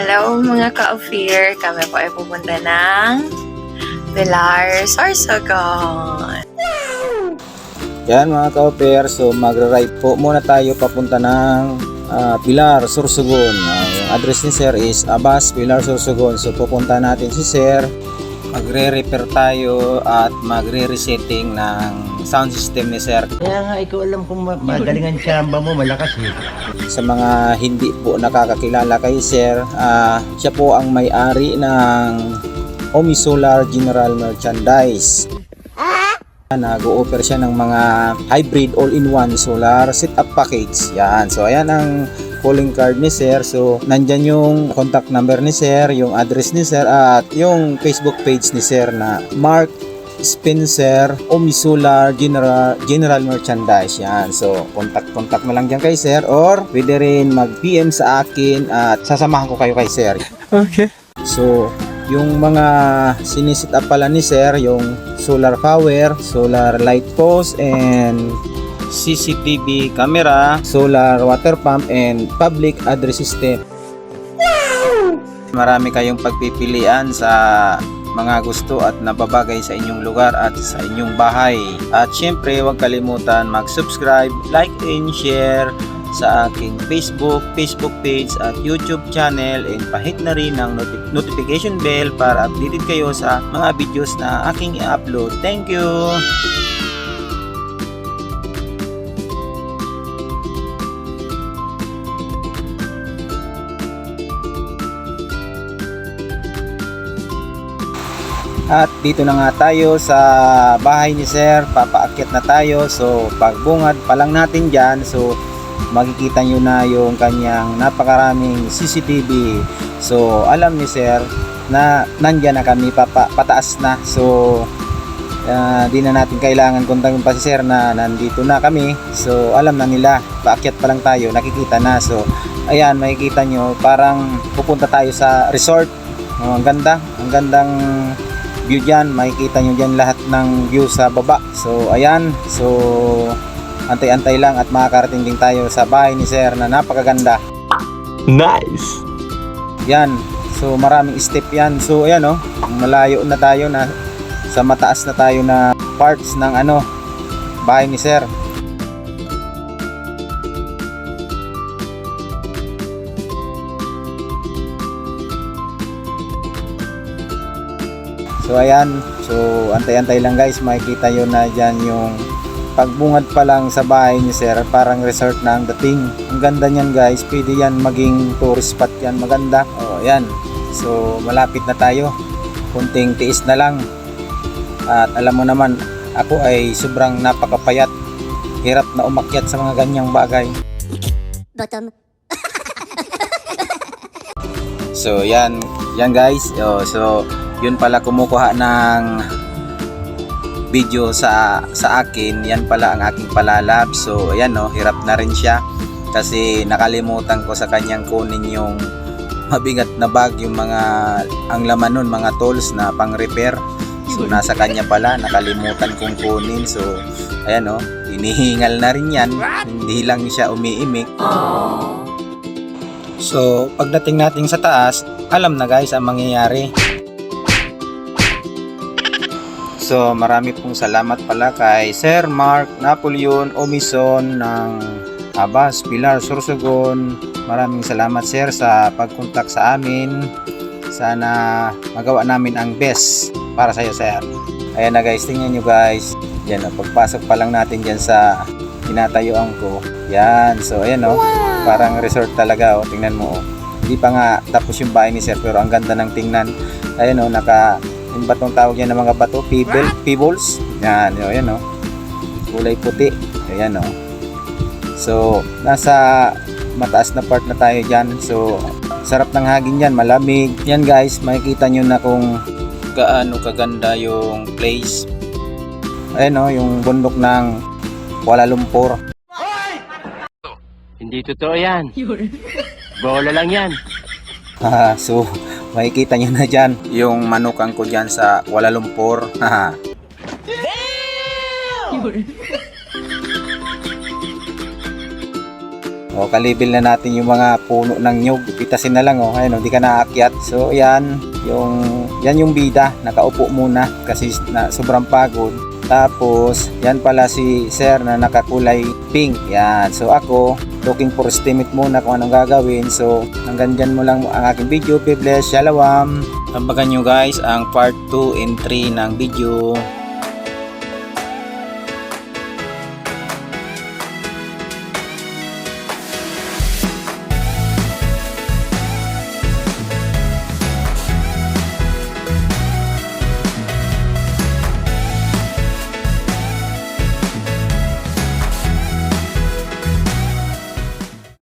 Hello mga ka-officer, kami po ay pupunta ng Pilar, Sorsogon. Yan mga ka-officer, so magra-ride po muna tayo papunta ng Pilar, Sorsogon. Yung address ni Sir is Abas, Pilar, Sorsogon. So pupunta natin si Sir, magre-repair tayo at magre-resetting ng sound system ni Sir. Kaya nga ikaw alam kung magaling ang tsamba mo, malakas eh. Sa mga hindi po nakakakilala kay Sir, siya po ang may-ari ng Omi Solar General Merchandise. Nag-o-offer siya ng mga hybrid all-in-one solar setup package. Yan. So ayan ang calling card ni Sir. So nandyan yung contact number ni Sir, yung address ni Sir at yung Facebook page ni Sir na Mark Spencer Omi Solar General Merchandise. Yan. So contact na lang dyan kay Sir or pwede rin mag-PM sa akin at sasamahan ko kayo kay Sir. Okay. So yung mga sinisit up pala ni Sir, yung solar power, solar light post, and CCTV camera, solar water pump, and public address system. Marami kayong pagpipilian sa mga gusto at nababagay sa inyong lugar at sa inyong bahay. At syempre, huwag kalimutan mag-subscribe, like, and share sa aking Facebook page at YouTube channel, and pahit na rin ang notification bell para updated kayo sa mga videos na aking i-upload. Thank you! At dito na nga tayo sa bahay ni Sir, papaakyat na tayo. So pagbungad pa lang natin dyan, so makikita nyo na yung kanyang napakaraming CCTV. So alam ni Sir na nandyan na kami, pataas na. So di na natin kailangan kontakin pa si Sir na nandito na kami. So alam na nila, paakyat pa lang tayo, nakikita na. So ayan, makikita nyo parang pupunta tayo sa resort. Ang ganda, ang gandang view dyan. Makikita nyo dyan lahat ng view sa baba. So ayan, so antay-antay lang at makakarating din tayo sa bahay ni Sir na napakaganda. Nice! Yan, so maraming step yan. So ayan o, malayo na tayo na sa mataas na tayo na parts ng bahay ni Sir. So ayan, so antay-antay lang guys, makikita yun na dyan yung pagbungad pa lang sa bahay ni Sir, parang resort na ang dating. Ang ganda niyan guys, pwede yan maging tourist spot yan, maganda. O ayan, so malapit na tayo, kunting tiis na lang. At alam mo naman, ako ay sobrang napakapayat, hirap na umakyat sa mga ganyang bagay. Bottom. So yan guys, so yun pala kumukuha ng video sa akin, yan pala ang aking palalab. So ayan hirap na rin siya kasi nakalimutan ko sa kanyang kunin yung mabigat na bag, yung mga ang laman nun, mga tools na pang repair. So nasa kanya pala, nakalimutan kong kunin. So ayan hinihingal na rin yan, hindi lang siya umiimik. So pagdating natin sa taas, alam na guys ang mangyayari. So marami pong salamat pala kay Sir Mark Napoleon Omison ng Abas, Pilar, Sorsogon. Maraming salamat Sir sa pagkontak sa amin. Sana magawa namin ang best para sa iyo Sir. Ayan na guys, tingnan nyo guys. Yan pagpasok pa lang natin dyan sa tinatayuan ko. Yan, so ayan parang resort talaga tingnan mo Hindi pa nga tapos yung bahay ni Sir pero ang ganda ng tingnan. Ayan yung batong tawag yan ng mga bato, pebbles. Yan, kulay puti. Ayan So, nasa mataas na part na tayo dyan. So, sarap ng hangin yan, malamig. Yan guys, makikita nyo na kung gaano kaganda yung place. Ayan yung bundok ng Kuala Lumpur. Hindi totoo yan. Bola lang yan. So, makikita nyo na dyan yung manukan ko dyan sa Kuala Lumpur. O, kalibil na natin yung mga puno ng nyug. Pitasin na lang, ayun, hindi ka naakyat. So, yan yung bida. Nakaupo muna kasi sobrang pagod. Tapos, yan pala si sir na nakakulay pink. Yan. So, ako, looking for estimate muna kung anong gagawin. So, hanggang dyan mo lang ang aking video. Be blessed. Shalom. Tambagan nyo guys ang part 2 and 3 ng video.